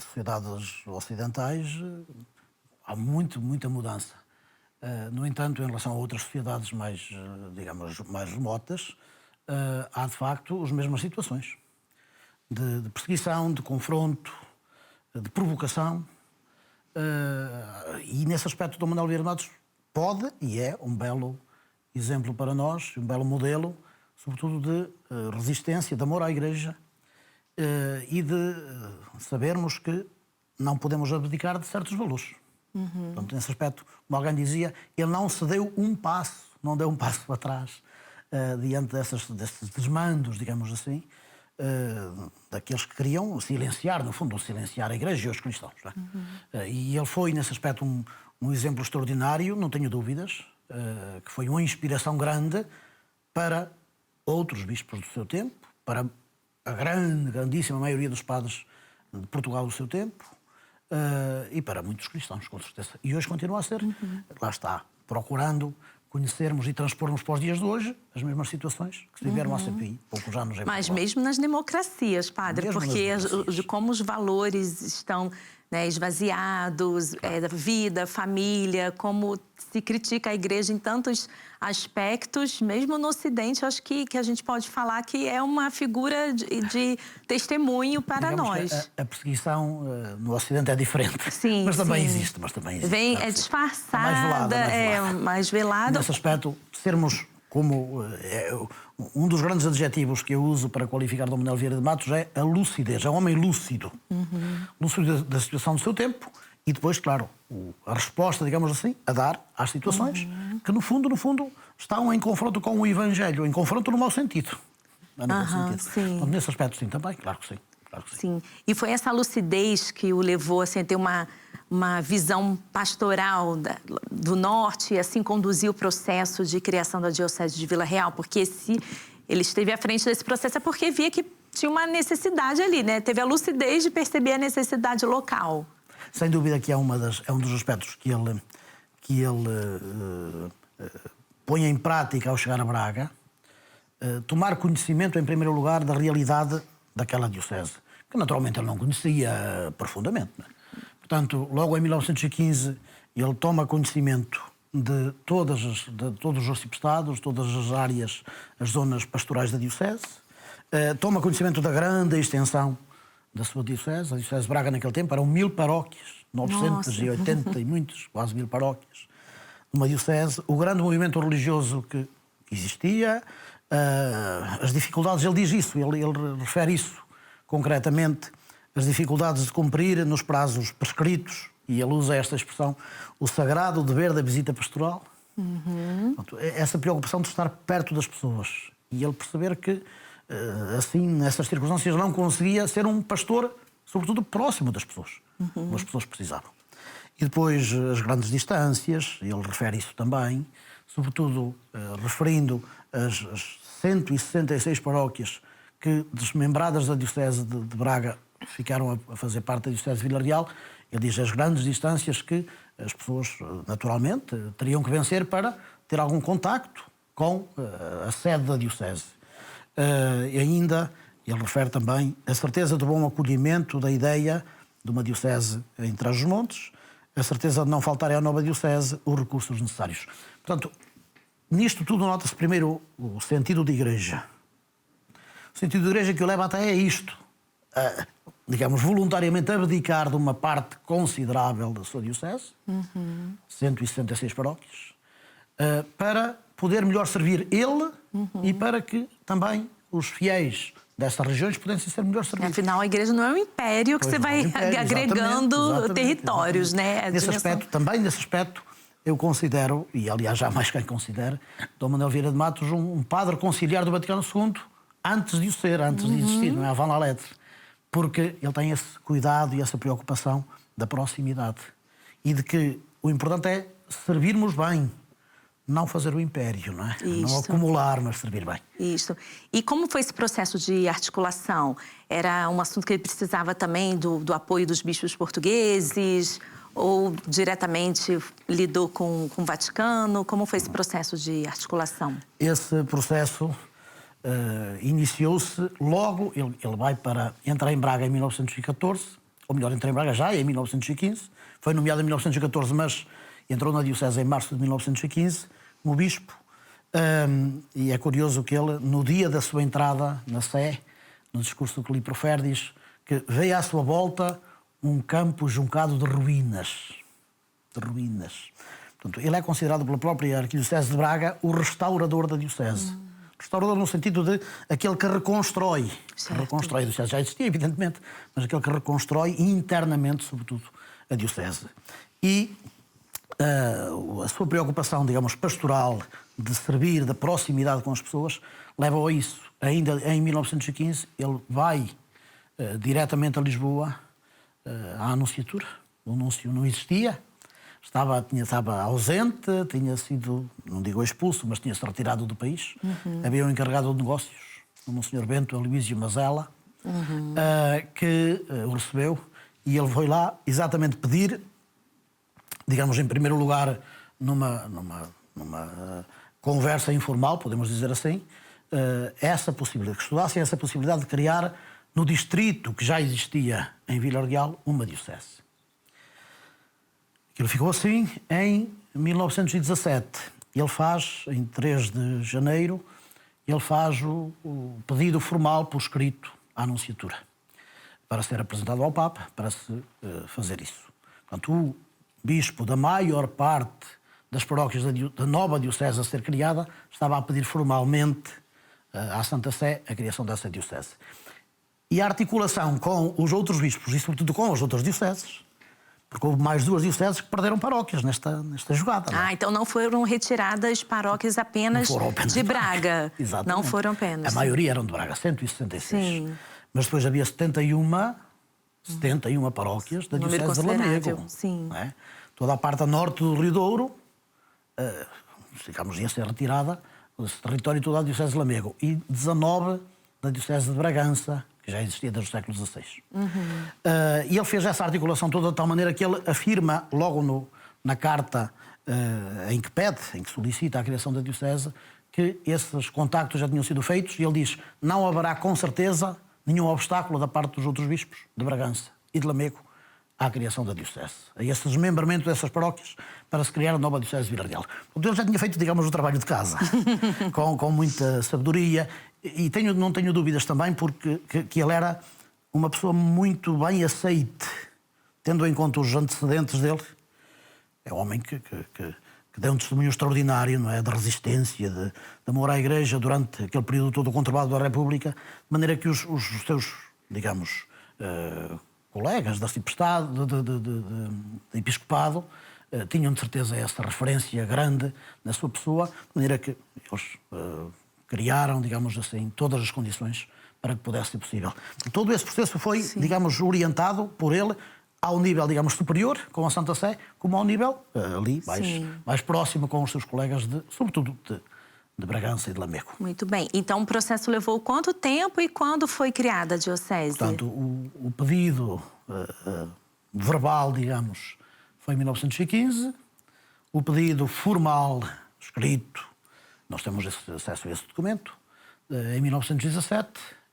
sociedades ocidentais, há muita mudança. No entanto, em relação a outras sociedades mais remotas, há de facto as mesmas situações de perseguição, de confronto, de provocação. E nesse aspecto, Dom Manuel Vieira de Matos pode e é um belo exemplo para nós, um belo modelo, sobretudo de resistência, de amor à Igreja e de sabermos que não podemos abdicar de certos valores. Portanto, nesse aspecto, como alguém dizia, ele não se deu um passo, não deu um passo para trás diante desses desmandos, digamos assim, daqueles que queriam silenciar, no fundo, silenciar a Igreja e os cristãos. Não é? E ele foi, nesse aspecto, um exemplo extraordinário, não tenho dúvidas, que foi uma inspiração grande para outros bispos do seu tempo, para a grandíssima maioria dos padres de Portugal do seu tempo, e para muitos cristãos, com certeza. E hoje continua a ser, lá está, procurando conhecermos e transpormos para os dias de hoje as mesmas situações que se viveram há CPI, poucos anos em Portugal. Mas mesmo nas democracias, padre, Mesmo porque nas democracias. como os valores estão, né, esvaziados, da vida, família, como se critica a Igreja em tantos aspectos, mesmo no Ocidente, acho que a gente pode falar que é uma figura de testemunho para Digamos nós. que a perseguição no Ocidente é diferente, Sim, mas também sim. existe. É disfarçada, mais velada, mais velada. Nesse aspecto, sermos como... um dos grandes adjetivos que eu uso para qualificar Dom Manuel Vieira de Matos é a lucidez, é um homem lúcido. Lúcido da situação do seu tempo e depois, claro, a resposta, digamos assim, a dar às situações que, no fundo, estão em confronto com o Evangelho, em confronto no mau sentido. Não no mau sentido. Sim. Então, nesse aspecto, sim, também, claro que sim. Claro que sim. Sim. E foi essa lucidez que o levou assim, a ter uma visão pastoral do norte e assim conduziu o processo de criação da Diocese de Vila Real, porque se ele esteve à frente desse processo é porque via que tinha uma necessidade ali, né? Teve a lucidez de perceber a necessidade local. Sem dúvida que é um dos aspectos que ele põe em prática ao chegar a Braga, tomar conhecimento, em primeiro lugar, da realidade daquela diocese, que naturalmente ele não conhecia profundamente. Não é? Portanto, logo em 1915, ele toma conhecimento de todos os arciprestados, todas as áreas, as zonas pastorais da diocese, toma conhecimento da grande extensão da sua diocese. A diocese de Braga naquele tempo eram 1000 paróquias, 980 e muitos, quase 1000 paróquias. Uma diocese, o grande movimento religioso que existia, as dificuldades, ele diz isso, ele refere isso concretamente, as dificuldades de cumprir nos prazos prescritos, e ele usa esta expressão, o sagrado dever da visita pastoral. Essa preocupação de estar perto das pessoas. E ele perceber que, assim, nessas circunstâncias, não conseguia ser um pastor, sobretudo, próximo das pessoas, como as pessoas precisavam. E depois as grandes distâncias, ele refere isso também, sobretudo referindo as 166 paróquias que, desmembradas da Diocese de Braga, ficaram a fazer parte da Diocese de Vila Real. Ele diz as grandes distâncias que as pessoas, naturalmente, teriam que vencer para ter algum contacto com a sede da Diocese. E ainda, ele refere também a certeza do bom acolhimento da ideia de uma Diocese em Trás-os-Montes, a certeza de não faltarem à nova Diocese os recursos necessários. Portanto, nisto tudo nota-se primeiro o sentido de Igreja. O sentido de Igreja que o leva até a isto, digamos, voluntariamente abdicar de uma parte considerável da sua Diocese, 166 paróquias, para poder melhor servir ele e para que também os fiéis dessas regiões pudessem ser melhor servidos. Afinal, a Igreja não é um império que você vai agregando territórios, né? Nesse aspecto, eu considero, e aliás já mais quem considera, Dom Manuel Vieira de Matos um padre conciliar do Vaticano II antes de existir, não é? Avant la lettre. Porque ele tem esse cuidado e essa preocupação da proximidade. E de que o importante é servirmos bem, não fazer o império, não é? Isso. Não acumular, mas servir bem. Isso. E como foi esse processo de articulação? Era um assunto que ele precisava também do apoio dos bispos portugueses? Ou diretamente lidou com o Vaticano? Como foi esse processo de articulação? Esse processo iniciou-se logo, ele vai entrar em Braga em 1914, ou melhor, entrou em Braga já em 1915, foi nomeado em 1914, mas entrou na diocese em março de 1915 como bispo, e é curioso que ele, no dia da sua entrada na Sé, no discurso que lhe profere, diz que veio à sua volta um campo juncado de ruínas. De ruínas. Portanto, ele é considerado pela própria Arquidiocese de Braga o restaurador da diocese. Restaurador no sentido de aquele que reconstrói. Que reconstrói a diocese. Já existia, evidentemente, mas aquele que reconstrói internamente, sobretudo, a diocese. E a sua preocupação, digamos, pastoral, de servir, da proximidade com as pessoas, leva-o a isso. Ainda em 1915, ele vai diretamente a Lisboa, à Anunciatura. O anúncio não existia. Estava ausente, tinha sido, não digo expulso, mas tinha-se retirado do país. Havia um encarregado de negócios, um senhor Bento Aloísio Mazella, que o recebeu, e ele foi lá exatamente pedir, digamos, em primeiro lugar, numa conversa informal, podemos dizer assim, essa possibilidade, que estudassem essa possibilidade de criar no distrito que já existia em Vila Real uma diocese. Aquilo ficou assim em 1917. Ele faz, em 3 de janeiro, ele faz o pedido formal por escrito à Anunciatura, para ser apresentado ao Papa, para se fazer isso. Portanto, o bispo da maior parte das paróquias da nova diocese a ser criada estava a pedir formalmente à Santa Sé a criação dessa diocese. E a articulação com os outros bispos e, sobretudo, com as outras dioceses, porque houve mais 2 dioceses que perderam paróquias nesta jogada. Não é? Então não foram retiradas paróquias apenas de Braga. Exatamente. Não foram apenas. A maioria eram de Braga, 166. Sim. Mas depois havia 71 paróquias da diocese de Lamego. Sim. Não é? Toda a parte a norte do Rio Douro, digamos, ia ser retirada, esse território todo da diocese de Lamego. E 19 da diocese de Bragança, que já existia desde o século XVI. E ele fez essa articulação toda de tal maneira que ele afirma logo na carta em que pede, em que solicita a criação da diocese, que esses contactos já tinham sido feitos, e ele diz: não haverá com certeza nenhum obstáculo da parte dos outros bispos de Bragança e de Lamego à criação da diocese, a esse desmembramento dessas paróquias para se criar a nova diocese de Vila Real. Ele já tinha feito, digamos, o trabalho de casa, com muita sabedoria, e não tenho dúvidas também porque que ele era uma pessoa muito bem aceite, tendo em conta os antecedentes dele. É um homem que deu um testemunho extraordinário, não é, de resistência, de amor à Igreja durante aquele período todo conturbado da República, de maneira que os seus, digamos, colegas de arciprestado, de episcopado, tinham de certeza essa referência grande na sua pessoa, de maneira que eles criaram, digamos assim, todas as condições para que pudesse ser possível. Todo esse processo foi, digamos, orientado por ele ao nível, digamos, superior, com a Santa Sé, como ao nível ali, mais próximo com os seus colegas, sobretudo de Bragança e de Lamego. Muito bem. Então, o processo levou quanto tempo e quando foi criada a diocese? Portanto, o pedido verbal, digamos, foi em 1915. O pedido formal, escrito, nós temos acesso a esse documento, em 1917.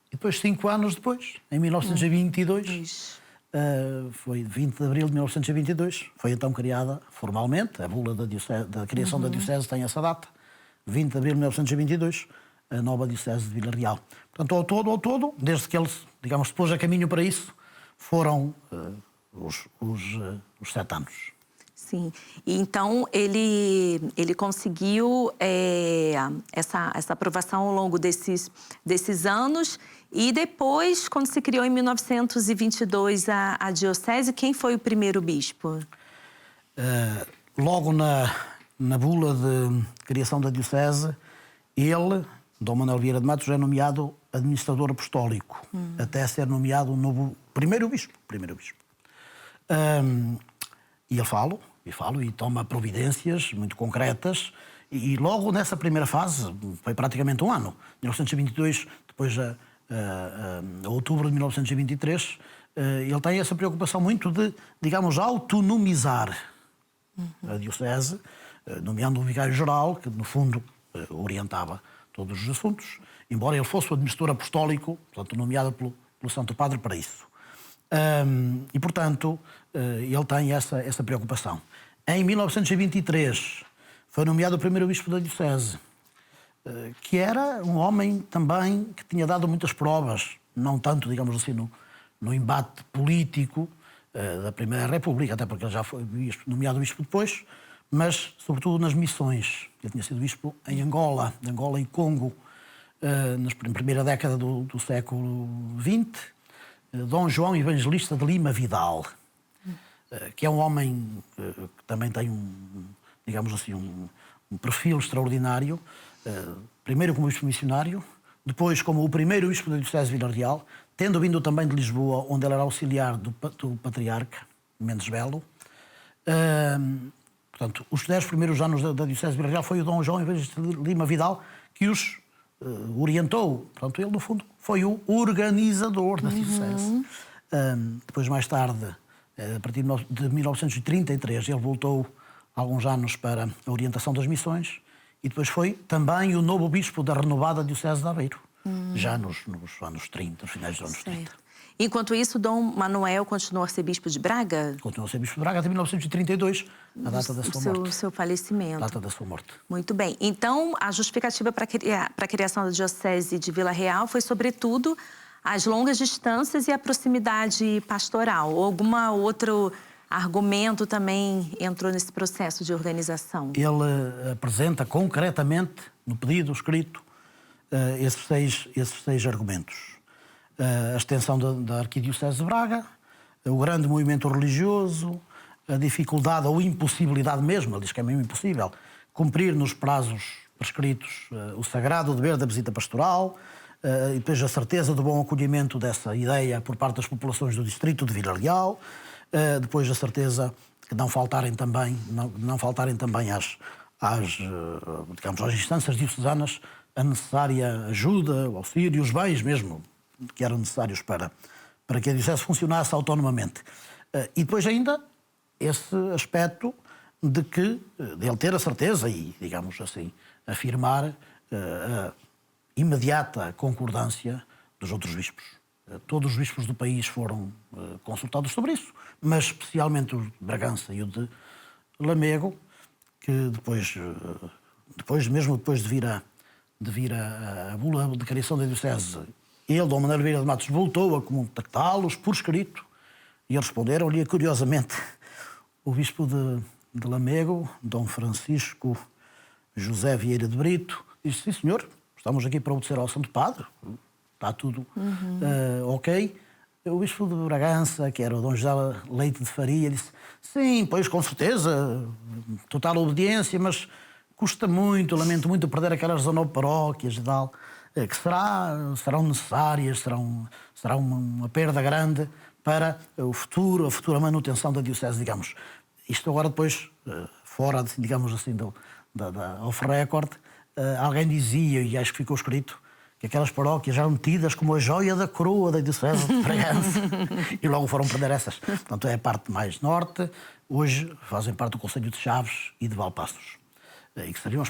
E depois, 5 anos depois, em 1922, foi 20 de abril de 1922, foi então criada formalmente, a bula da criação da diocese tem essa data, 20 de abril de 1922, a nova diocese de Vila Real. Portanto, ao todo, desde que ele, digamos, se pôs a caminho para isso, foram os 7 anos. Sim. E então, ele conseguiu essa aprovação ao longo desses anos. E depois, quando se criou em 1922 a diocese, quem foi o primeiro bispo? Logo na bula de criação da diocese, ele, Dom Manuel Vieira de Matos, é nomeado administrador apostólico, até ser nomeado o novo primeiro bispo. E ele fala e toma providências muito concretas, E logo nessa primeira fase, foi praticamente um ano, 1922, depois a outubro de 1923, ele tem essa preocupação muito de, digamos, autonomizar a diocese, nomeando um vigário-geral, que no fundo orientava todos os assuntos, embora ele fosse o administrador apostólico, portanto, nomeado pelo Santo Padre para isso. E, portanto, ele tem essa preocupação. Em 1923, foi nomeado o primeiro bispo da diocese, que era um homem também que tinha dado muitas provas, não tanto, digamos assim, no embate político da Primeira República, até porque ele já foi nomeado bispo depois, mas, sobretudo, nas missões. Ele tinha sido bispo em Angola e Congo, na primeira década do século XX. Dom João Evangelista de Lima Vidal, que é um homem que também tem digamos assim, um perfil extraordinário, primeiro como bispo missionário, depois como o primeiro bispo da diocese de Vila Real, tendo vindo também de Lisboa, onde ele era auxiliar do patriarca Mendes Belo. Portanto, os 10 primeiros anos da diocese de Vila Real foi o Dom João Evangelista de Lima Vidal que os orientou. Portanto, ele, no fundo, foi o organizador da diocese. Depois, mais tarde, a partir de 1933, ele voltou alguns anos para a orientação das missões e depois foi também o novo bispo da renovada diocese de Aveiro, já nos anos 30, nos finais dos anos 30. Enquanto isso, Dom Manuel continuou a ser bispo de Braga? Continuou a ser bispo de Braga até 1932, a data da sua morte. O seu falecimento. A data da sua morte. Muito bem. Então, a justificativa para a criação da diocese de Vila Real foi, sobretudo, as longas distâncias e a proximidade pastoral. Ou algum outro argumento também entrou nesse processo de organização? Ele apresenta concretamente, no pedido escrito, esses seis argumentos. A extensão da Arquidiocese de Braga, o grande movimento religioso, a dificuldade ou impossibilidade mesmo, ele diz que é mesmo impossível, cumprir nos prazos prescritos o sagrado dever da visita pastoral, e depois a certeza do bom acolhimento dessa ideia por parte das populações do distrito de Vila Real, depois a certeza de não faltarem também às instâncias diocesanas a necessária ajuda, o auxílio, os bens mesmo que eram necessários para que a diocese funcionasse autonomamente. E depois ainda esse aspecto de ele ter a certeza e, digamos assim, afirmar a imediata concordância dos outros bispos. Todos os bispos do país foram consultados sobre isso, mas especialmente o de Bragança e o de Lamego, que depois de vir a bula de criação da diocese, ele, Dom Manuel Vieira de Matos, voltou a contactá-los por escrito e eles responderam-lhe, curiosamente, o bispo de Lamego, Dom Francisco José Vieira de Brito, disse: sim, senhor, estamos aqui para obedecer ao Santo Padre, está tudo ok. O bispo de Bragança, que era o Dom José Leite de Faria, disse: sim, pois, com certeza, total obediência, mas custa muito, lamento muito perder aquelas 19 paróquias e tal, que serão necessárias, será uma perda grande para a futura manutenção da diocese, digamos. Isto agora depois, fora, digamos assim, off record, alguém dizia, e acho que ficou escrito, que aquelas paróquias eram tidas como a joia da coroa da diocese de Bragança e logo foram perder essas. Portanto, é a parte mais norte. Hoje fazem parte do Conselho de Chaves e de Valpaços, e que seriam,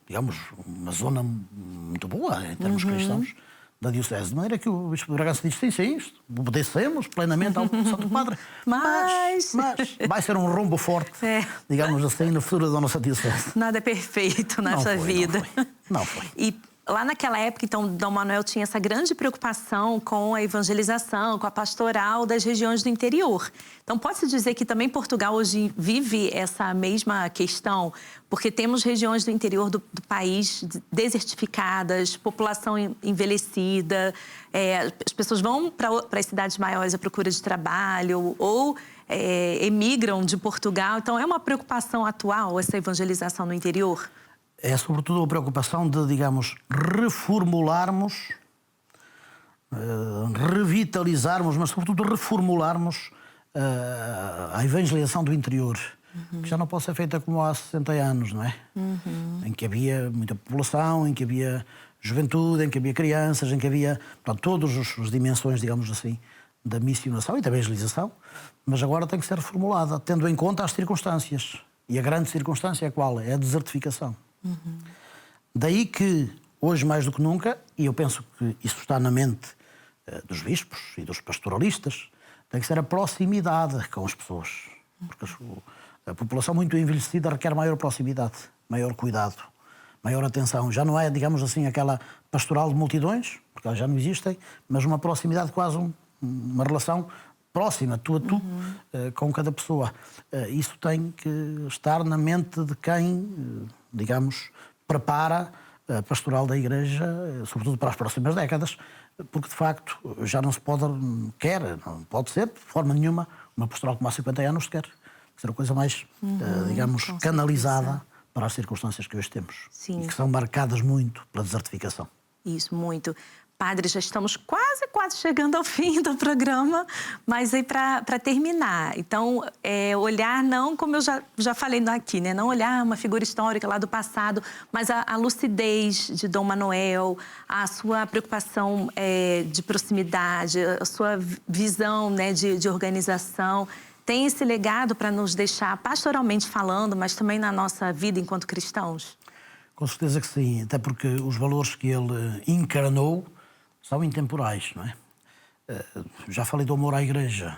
digamos, uma zona muito boa em termos cristãos da diocese. De maneira que o bispo de Bragança disse: sim, obedecemos plenamente ao Santo Padre, mas vai ser um rombo forte, digamos assim, no futuro da nossa diocese. Nada é perfeito nessa vida. Não foi. E lá naquela época, então, Dom Manuel tinha essa grande preocupação com a evangelização, com a pastoral das regiões do interior. Então, pode-se dizer que também Portugal hoje vive essa mesma questão, porque temos regiões do interior do país desertificadas, população envelhecida, as pessoas vão para as cidades maiores à procura de trabalho ou emigram de Portugal. Então, é uma preocupação atual essa evangelização no interior? É sobretudo a preocupação de, digamos, reformularmos, revitalizarmos, mas sobretudo reformularmos a evangelização do interior. que já não pode ser feita como há 60 anos, não é? Em que havia muita população, em que havia juventude, em que havia crianças, em que havia, portanto, todas as dimensões, digamos assim, da missionação e da evangelização, mas agora tem que ser reformulada, tendo em conta as circunstâncias. E a grande circunstância é qual? É a desertificação. Daí que, hoje mais do que nunca, e eu penso que isso está na mente dos bispos e dos pastoralistas, tem que ser a proximidade com as pessoas. Porque a população muito envelhecida requer maior proximidade, maior cuidado, maior atenção. Já não é, digamos assim, aquela pastoral de multidões, porque elas já não existem, mas uma proximidade, quase uma relação próxima, tu a tu, com cada pessoa. Isso tem que estar na mente de quem, digamos, prepara a pastoral da Igreja, sobretudo para as próximas décadas, porque, de facto, já não se pode, não pode ser, de forma nenhuma, uma pastoral como há 50 anos sequer. Ser a coisa mais, digamos, canalizada para as circunstâncias que hoje temos. Sim. E que são marcadas muito pela desertificação. Isso, muito. Padre, já estamos quase chegando ao fim do programa, mas aí para terminar. Então, olhar não, como eu já falei aqui, né? Não olhar uma figura histórica lá do passado, mas a lucidez de Dom Manoel, a sua preocupação de proximidade, a sua visão, né, de organização. Tem esse legado para nos deixar pastoralmente falando, mas também na nossa vida enquanto cristãos? Com certeza que sim, até porque os valores que ele encarnou são intemporais, não é? Já falei do amor à Igreja.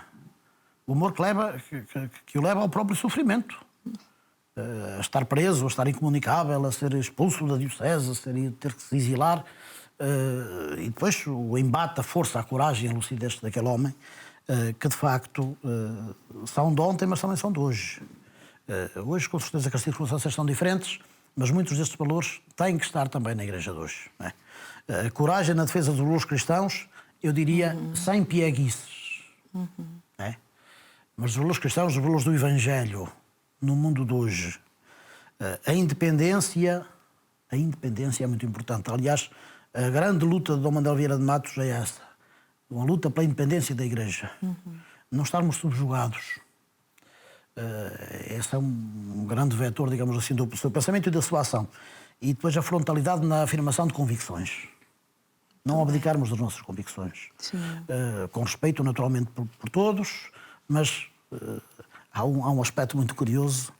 O amor que o leva ao próprio sofrimento. A estar preso, a estar incomunicável, a ser expulso da diocese, a ter que se exilar. E depois o embate, a força, a coragem, a lucidez daquele homem, que de facto são de ontem, mas também são de hoje. Hoje, com certeza, que as circunstâncias são diferentes, mas muitos destes valores têm que estar também na Igreja de hoje. Não é? A coragem na defesa dos valores cristãos, eu diria, sem pieguices. É? Mas os valores cristãos, os valores do Evangelho, no mundo de hoje, a independência é muito importante. Aliás, a grande luta de Dom Manuel Vieira de Matos é essa. Uma luta pela independência da Igreja. Não estarmos subjugados. Esse é um grande vetor, digamos assim, do seu pensamento e da sua ação. E depois a frontalidade na afirmação de convicções. Não abdicarmos das nossas convicções. Com respeito, naturalmente, por todos, mas há um aspecto muito curioso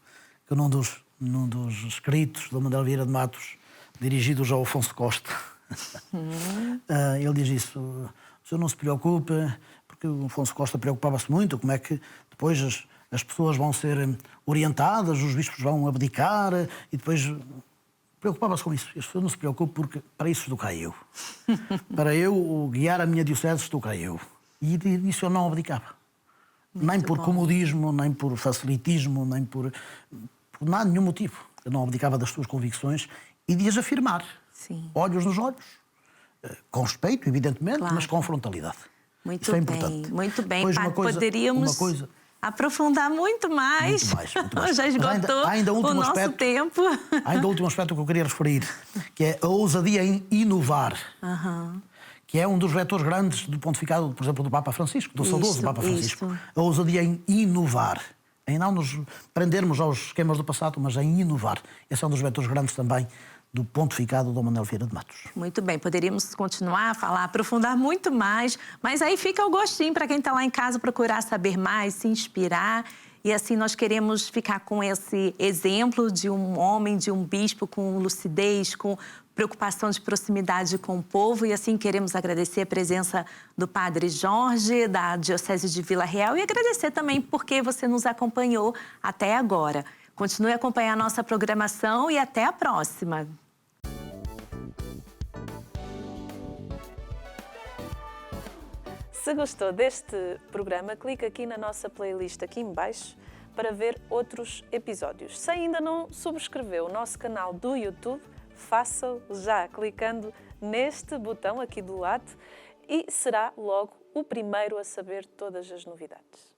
que num dos escritos de Dom Manuel Vieira de Matos, dirigidos ao Afonso Costa, ele diz isso: o senhor não se preocupe, porque o Afonso Costa preocupava-se muito como é que depois as pessoas vão ser orientadas, os bispos vão abdicar, e depois preocupava-se com isso. O senhor não se preocupe, porque para isso estou cá eu. Para eu guiar a minha diocese estou cá eu. E disso eu não abdicava. Nem por comodismo, nem por facilitismo, nem por nada, nenhum motivo. Eu não abdicava das suas convicções e de as afirmar. Sim. Olhos nos olhos, com respeito, evidentemente, mas com frontalidade. Muito isso é bem, importante. muito bem. Pois Padre, poderíamos aprofundar muito mais. Muito mais. Já esgotou o nosso tempo. Ainda o último aspecto que eu queria referir, que é a ousadia em inovar. Que é um dos vetores grandes do pontificado, por exemplo, do Papa Francisco, do saudoso Papa Francisco. A ousadia em inovar. Em não nos prendermos aos esquemas do passado, mas em inovar. Esse é um dos vetores grandes também do pontificado de Dom Manuel Vieira de Matos. Muito bem, poderíamos continuar a falar, aprofundar muito mais, mas aí fica o gostinho para quem está lá em casa procurar saber mais, se inspirar. E assim nós queremos ficar com esse exemplo de um homem, de um bispo com lucidez, com preocupação de proximidade com o povo. E assim queremos agradecer a presença do Padre Jorge, da Diocese de Vila Real, e agradecer também porque você nos acompanhou até agora. Continue a acompanhar a nossa programação e até a próxima. Se gostou deste programa, clique aqui na nossa playlist aqui em baixo para ver outros episódios. Se ainda não subscreveu o nosso canal do YouTube, faça-o já clicando neste botão aqui do lado e será logo o primeiro a saber todas as novidades.